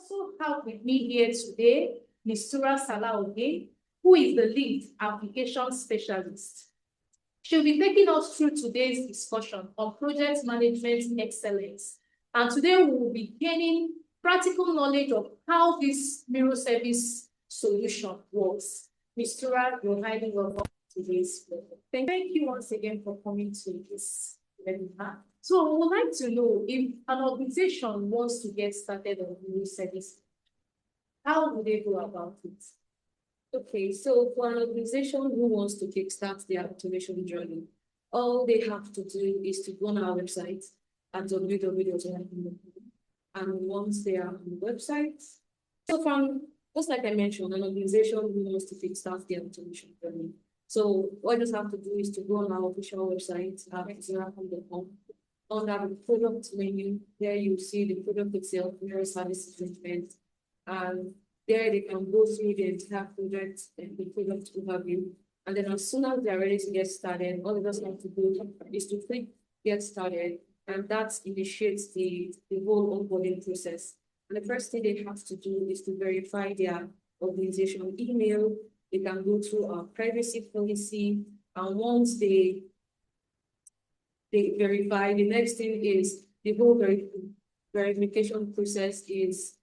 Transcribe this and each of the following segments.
also have with me here today Mistura Salahuddin, who is the lead application specialist. She'll be taking us through today's discussion on project management excellence. And today we will be gaining practical knowledge of how this mirror service solution works. Mistura, you're highly welcome to today's program. Thank you once again for coming to this webinar. So I would like to know, if an organization wants to get started on mirror service, how would they go about it? Okay, so for an organization who wants to kickstart their automation journey, all they have to do is to go on our website at www.zoracom.com. And once they are on the website, so from, just like I mentioned, an organization who wants to kickstart their automation journey. So what you just have to do is to go on our official website at Zoracom.com. Under the product menu, there you see the product itself, mirror service management, and there they can go through the entire project and the product overview. And then as soon as they're ready to get started, all they just have to do is to click get started, and that initiates the whole onboarding process. And the first thing they have to do is to verify their organizational email. They can go through our privacy policy, and once they verify, the next thing is the whole verification process is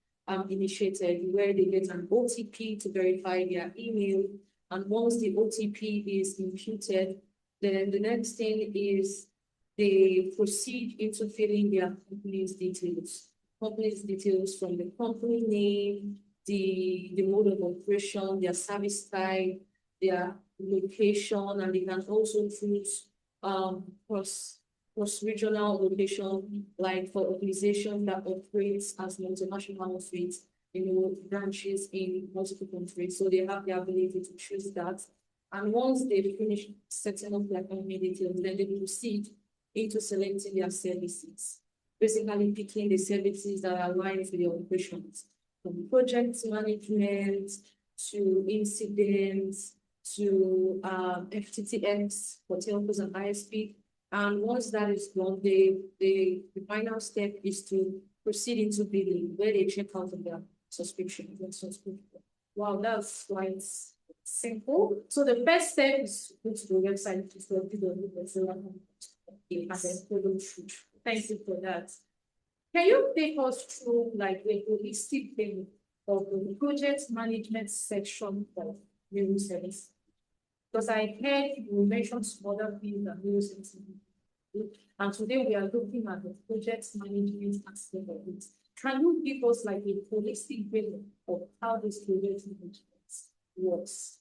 initiated, where they get an OTP to verify their email. And once the OTP is imputed, then the next thing is they proceed into filling their company's details. Company's details from the company name, the mode of operation, their service type, their location, and they can also choose cross-regional location, like for organizations that operates as multinational outfits, branches in multiple countries. So they have the ability to choose that. And once they finish setting up their company details, then they proceed into selecting their services, basically picking the services that are aligned with their operations, from project management to incidents to FTTX for telcos and ISP. And once that is done, the final step is to proceed into billing, where they check out of their subscription. Wow, that's quite simple. So the first step is to go to the website to www.zoracom.com. Thank you for that. Can you take us through like a holistic thing of the project management section of mirror service? Because I heard you mentioned some other things that mirror service. And today we are looking at the project management aspect of it. Can you give us like a holistic view of how this project management works?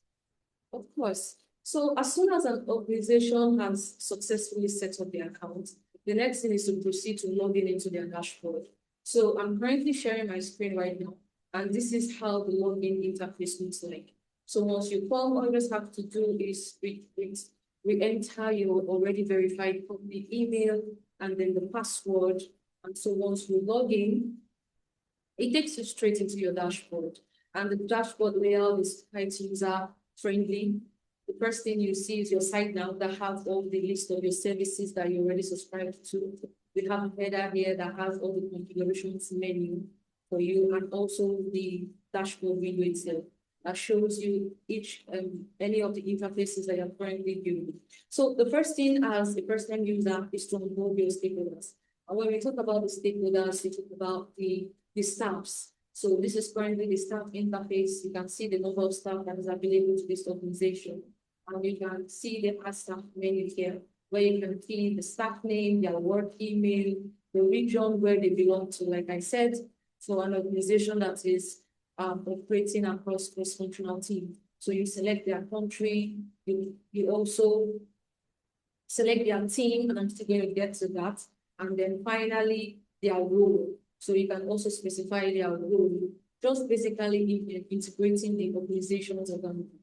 Of course. So as soon as an organization has successfully set up their account, the next thing is to proceed to log in into their dashboard. So I'm currently sharing my screen right now, and this is how the login interface looks like. So once you come, all you just have to do is re-enter your already verified company email and then the password. And so once you log in, it takes you straight into your dashboard. And the dashboard layout is quite user-friendly. The first thing you see is your site now that has all the list of your services that you already subscribed to. We have a header here that has all the configurations menu for you, and also the dashboard window itself that shows you any of the interfaces that you're currently viewing. So the first thing as a first-time user is to onboard your stakeholders. And when we talk about the stakeholders, we talk about the staffs. So this is currently the staff interface. You can see the number of staff that is available to this organization. And you can see the add staff menu here, where you can see the staff name, their work email, the region where they belong to. Like I said, for an organization that is operating across cross-functional team. So you select their country, you also select their team, and I'm still going to get to that. And then finally, their role. So you can also specify their role, just basically integrating the organization's organization.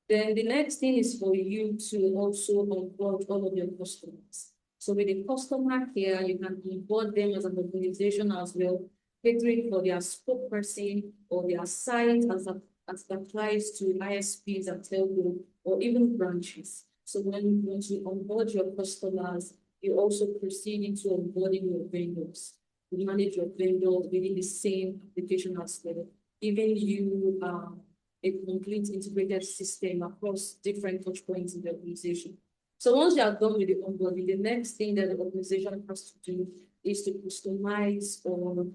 Then the next thing is for you to also onboard all of your customers. So with the customer here, you can onboard them as an organization as well, catering for their spokesperson or their site as it applies to ISPs and telco or even branches. So when you onboard your customers, you also proceed into onboarding your vendors, to manage your vendors within the same application as well, giving you a complete integrated system across different touch points in the organization. So once you are done with the onboarding, the next thing that the organization has to do is to customize or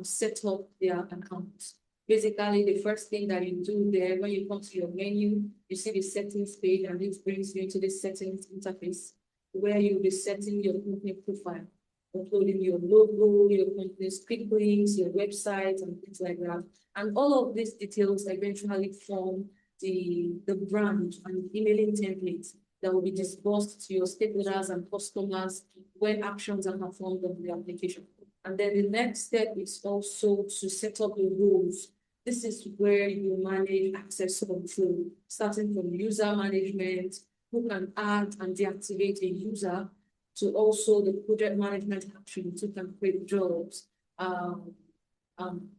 set up their account. Basically, the first thing that you do there, when you come to your menu, you see the settings page, and this brings you into the settings interface where you'll be setting your company profile, uploading your logo, your company's quick links, your website, and things like that. And all of these details eventually form the brand and emailing template that will be disbursed to your stakeholders and customers when actions are performed on the application. And then the next step is also to set up the rules. This is where you manage access control, starting from user management, who can add and deactivate a user, to also the project management actions, who can create jobs,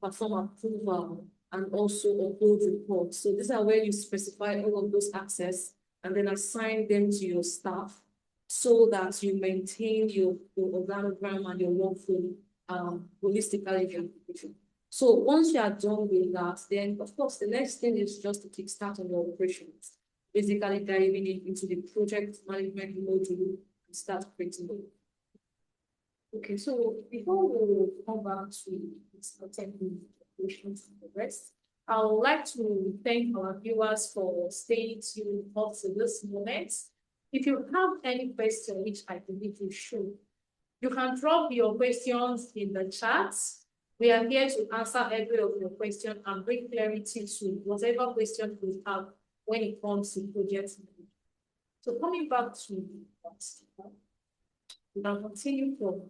perform approval, and also upload reports. So these are where you specify all of those access and then assign them to your staff so that you maintain your organogram and your workflow holistically in your application. So once you are done with that, then of course the next thing is just to kickstart on your operations, basically diving into the project management module and start creating it. Okay, so before we come back to technical operations and the rest, I would like to thank our viewers for staying tuned up to this moment. If you have any question, which I believe you should, you can drop your questions in the chat. We are here to answer every of your questions and bring clarity to whatever question you have when it comes to project management. So coming back to that, we can continue from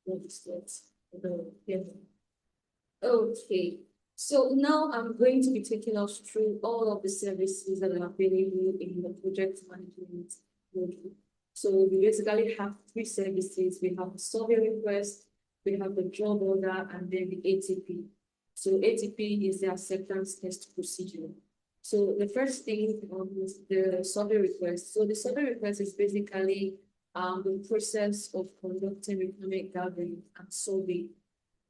the okay. So now I'm going to be taking us through all of the services that are available in the project management module. So we basically have three services. We have the survey request, we have the job order, and then the ATP. So ATP is the acceptance test procedure. So the first thing is the survey request. So the survey request is basically the process of conducting requirement gathering and survey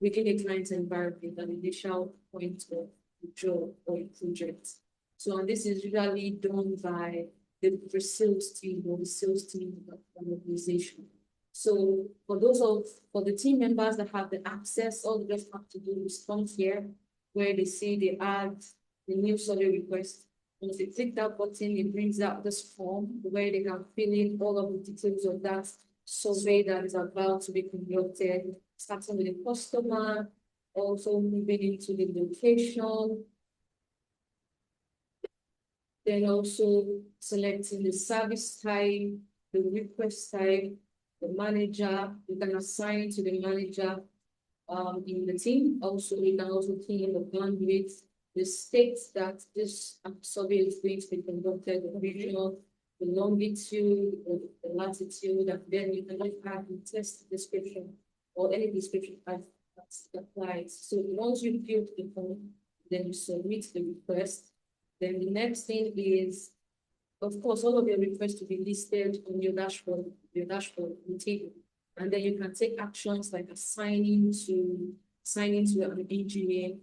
within a client's environment, an initial point of the job or a project. So and this is usually done by the sales team or the sales team of an organization. So for the team members that have the access, all they just have to do is come here where they see they add the new survey request. Once they click that button, it brings out this form where they can fill in all of the details of that survey that is about to be conducted, starting with the customer, also moving into the location, then also selecting the service type, the request type, the manager. You can assign to the manager in the team. Also, you can also key in the bandwidth, the state that this survey is going to be conducted, the regional, the longitude, the latitude, and then you can add the test description or any description that applies. So once you build the form, then you submit the request. Then the next thing is, of course, all of your requests to be listed on your dashboard table. And then you can take actions like assigning to an engineer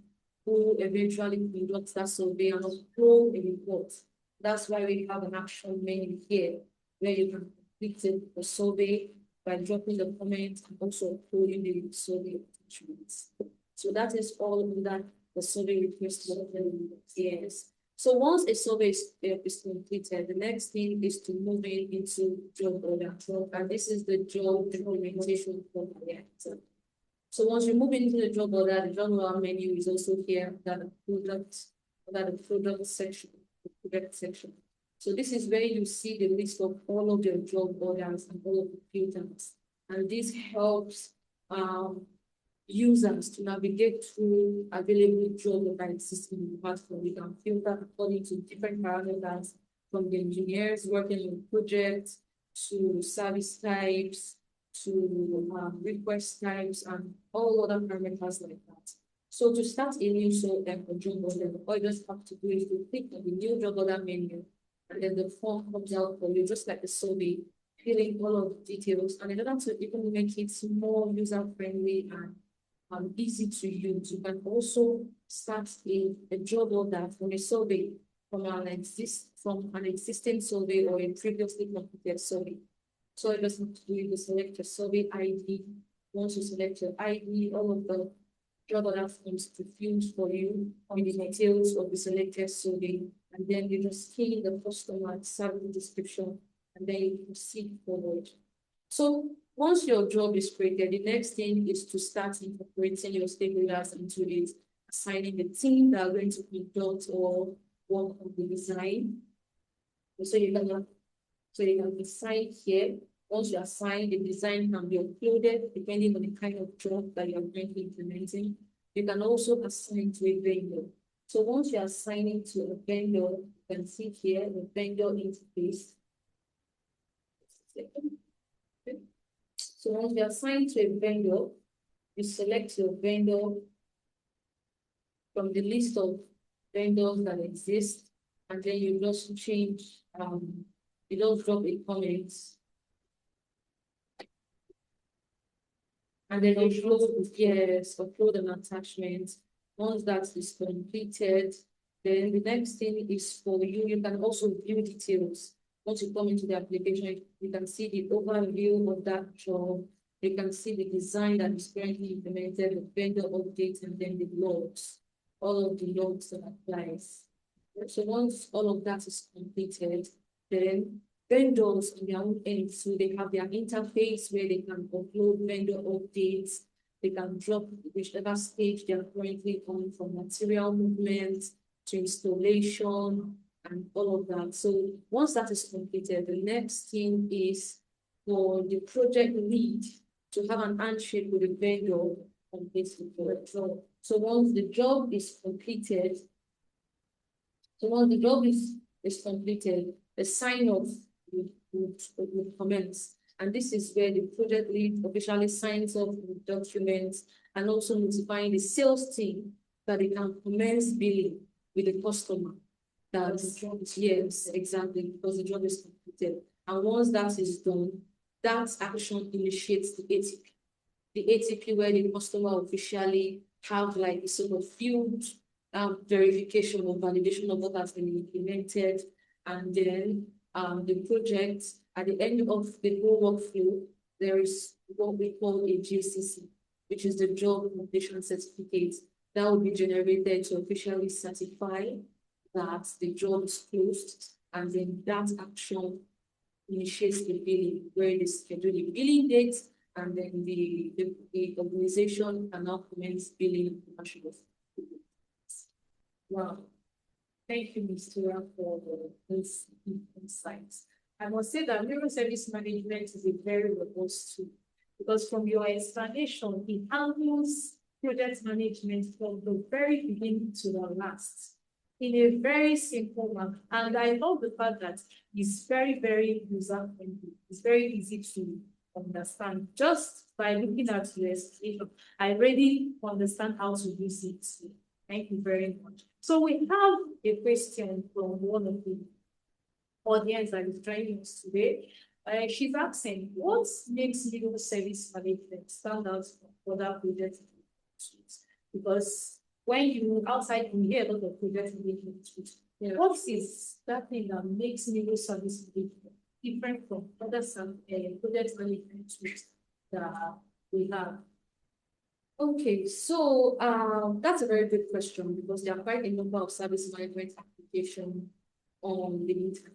who eventually conducts that survey and upload a report. That's why we have an action menu here, where you can complete the survey by dropping the comment and also uploading the survey attachments. So that is all that the survey request level is. So once a survey is completed, the next thing is to move into job order. And this is the job implementation project. So once you move into the job order menu is also here, that the product section, the project section. So this is where you see the list of all of your job orders and all of the filters. And this helps users to navigate through available job that exist in the platform. We can filter according to different parameters, from the engineers working on projects to service types to request types and all other parameters like that. So to start a new job order, all you just have to do is to click on the new job order menu, and then the form comes out for you, just like the survey, filling all of the details. And in order to even make it more user-friendly and easy to use. You can also start a job order from a survey, from an existing survey or a previously completed survey. So it doesn't do you select your survey ID. Once you select your ID, all of the job order forms to fill for you with the details of the selected survey, and then you just key in the customer service description, and then you proceed forward. So once your job is created, the next thing is to start incorporating your stakeholders into it, assigning the team that are going to conduct or work on the design. So you can decide here. Once you assign, the design can be uploaded depending on the kind of job that you are currently implementing. You can also assign to a vendor. So once you are assigning to a vendor, you can see here the vendor interface. So once you assign to a vendor, you select your vendor from the list of vendors that exist, and then you just change, you just drop a comment. And then upload an attachment. Once that is completed, then the next thing is for you. You can also view details. Once you come into the application, you can see the overview of that job. You can see the design that is currently implemented, the vendor updates, and then the logs, all of the logs that applies. So once all of that is completed, then vendors on their own end, so they have their interface where they can upload vendor updates, they can drop whichever stage they are currently on, from material movement to installation and all of that. So once that is completed, the next thing is for the project lead to have an handshake with the vendor on this job. So once the job is completed, the sign-off will commence. And this is where the project lead officially signs off the documents and also notifying the sales team that they can commence billing with the customer. Yes, exactly, because the job is completed. And once that is done, that action initiates the ATP. The ATP where the customer officially have like a sort of field verification or validation of what has been implemented, and then the project, at the end of the whole workflow, there is what we call a GCC, which is the job completion certificate that will be generated to officially certify that the job is closed, and then that action initiates the billing, where they schedule the billing date, and then the organization can now commence billing commercial. Wow. Thank you, Ms. Tura, for this insights. I must say that mirror service management is a very robust tool, because from your explanation, it handles project management from the very beginning to the last in a very simple manner. And I love the fact that it's very, very user-friendly. It's very easy to understand. Just by looking at your explanation, I already understand how to use it. Thank you very much. So we have a question from one of the audience that is joining us today. She's asking, what makes legal service management stand out from other project suites? Because when you outside, you hear a lot of project management suites. Yeah. What is that thing that makes legal service management different from other project management suites that we have? Okay, so that's a very good question, because there are quite a number of service management applications on the internet.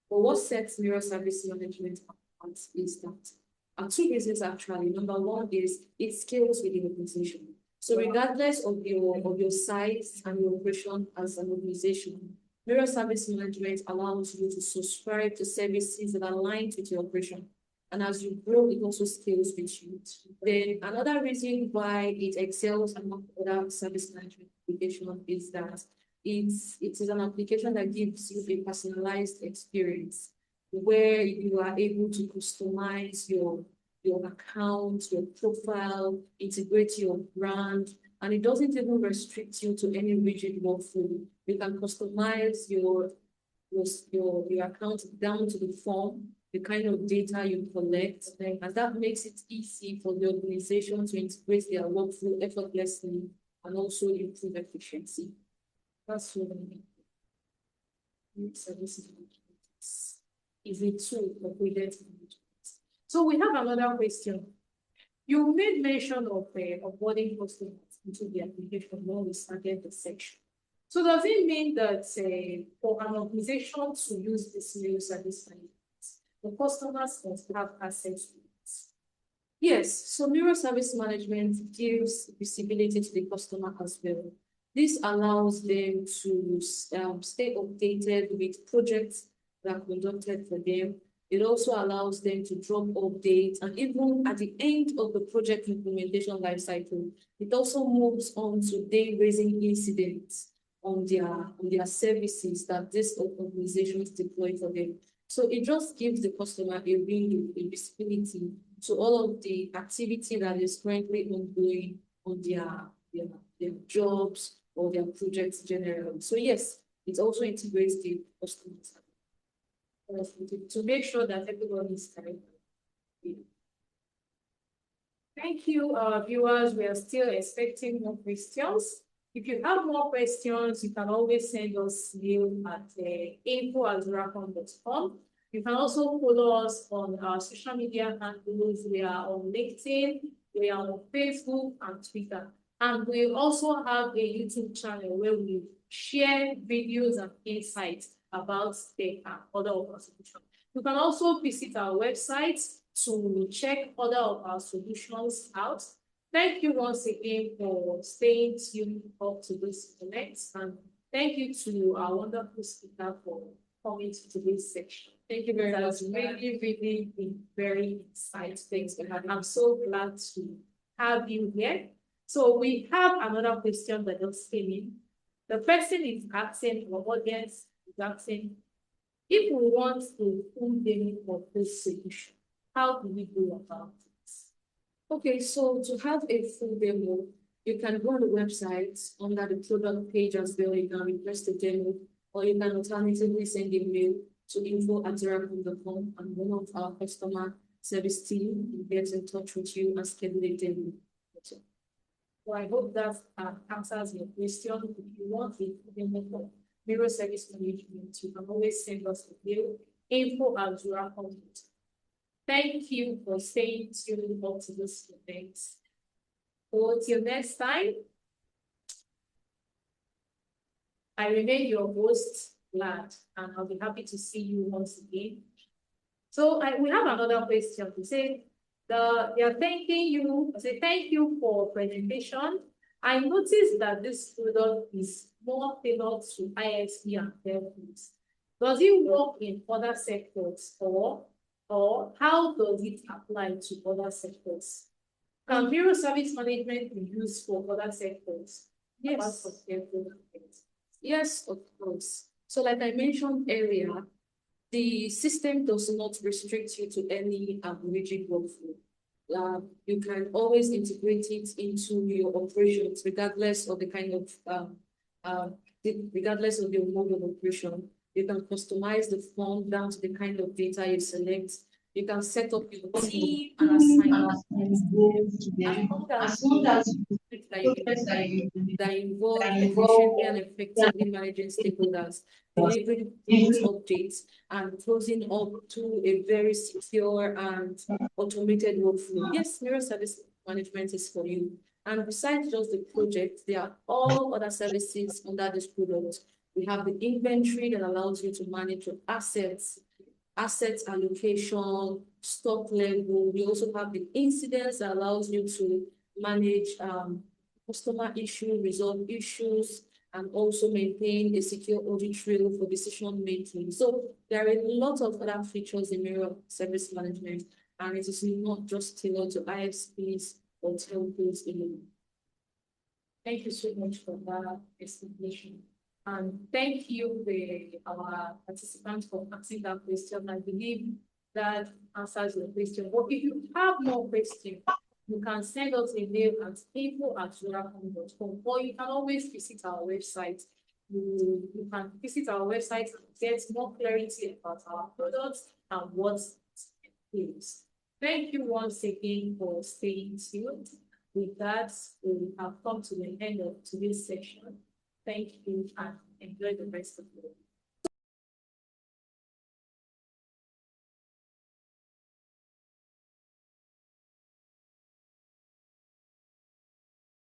But what sets mirror service management apart is that two reasons actually. Number one is it scales with the organization. So regardless of your size and your operation as an organization, mirror service management allows you to subscribe to services that align with your operation. And as you grow, it also scales with you. Then another reason why it excels among other service management applications is that it is an application that gives you a personalized experience where you are able to customize your account, your profile, integrate your brand, and it doesn't even restrict you to any rigid workflow. You can customize your account down to the form. the kind of data you collect, and that makes it easy for the organization to integrate their workflow effortlessly and also improve efficiency. That's what I mean. Service management is a tool for project management. So we have another question. You made mention of onboarding customers into the application when we started the section. So does it mean that for an organization to use this new service management, the customers must have access to it? Yes, so mirror service management gives visibility to the customer as well. This allows them to stay updated with projects that are conducted for them. It also allows them to drop updates, and even at the end of the project implementation lifecycle, it also moves on to day raising incidents on their services that these organizations deploy for them. So it just gives the customer a window, a visibility to all of the activity that is currently ongoing on their jobs or their projects generally. So yes, it also integrates the customers to make sure that everyone is correct. Thank you, viewers. We are still expecting more questions. If you have more questions, you can always send us mail at info@zoracom.com. You can also follow us on our social media handles. We are on LinkedIn, we are on Facebook and Twitter. And we also have a YouTube channel where we share videos and insights about tech and other of our solutions. You can also visit our website to check other of our solutions out. Thank you once again for staying tuned up to this connect, and thank you to our wonderful speaker for coming to today's section. Thank you very much. That's really been very insightful. I'm so glad to have you here. So we have another question that just came in. The person is asking, our audience is asking, if we want a full demo of this solution, how do we go about it? Okay, so to have a full demo, you can go on the website under the product page as well. You can request a demo, or you can alternatively send a mail to info@zoracom.com, and one of our customer service team will get in touch with you and schedule a demo. Well, I hope that answers your question. If you want a demo for mirror service management, you can always send us a mail, info@zoracom.com. Thank you for staying tuned up to this event. So until next time, I remain your host, Glad, and I'll be happy to see you once again. So we have another question to say. They are thanking you. Say thank you for presentation. I noticed that this product is more tailored to ISP and telcos. Does it work in other sectors, or how does it apply to other sectors? Can mirror service management be used for other sectors? Yes. Yes, of course. So like I mentioned earlier, the system does not restrict you to any rigid workflow. You can always integrate it into your operations, regardless of the kind of regardless of your mode of operation. You can customize the form down to the kind of data you select. You can set up your team and assign as long as that involve efficiently and effectively managing stakeholders, delivering updates, and closing up to a very secure and automated workflow. Yes, mirror service management is for you. And besides just the project, there are all other services under this product. We have the inventory that allows you to manage your assets allocation, stock level. We also have the incidents that allows you to manage customer issue, resolve issues, and also maintain a secure audit trail for decision making. So there are a lot of other features in mirror service management, and it is not just tailored to ISPs or telcos alone. Thank you so much for that explanation. And thank you, our participants, for asking that question. I believe that answers your question. But if you have more questions, you can send us a mail at info@zoracom.com, or you can always visit our website. You can visit our website and get more clarity about our products and what fields. Thank you once again for staying tuned. With that, we have come to the end of today's session. Thank you and enjoy the rest of the day.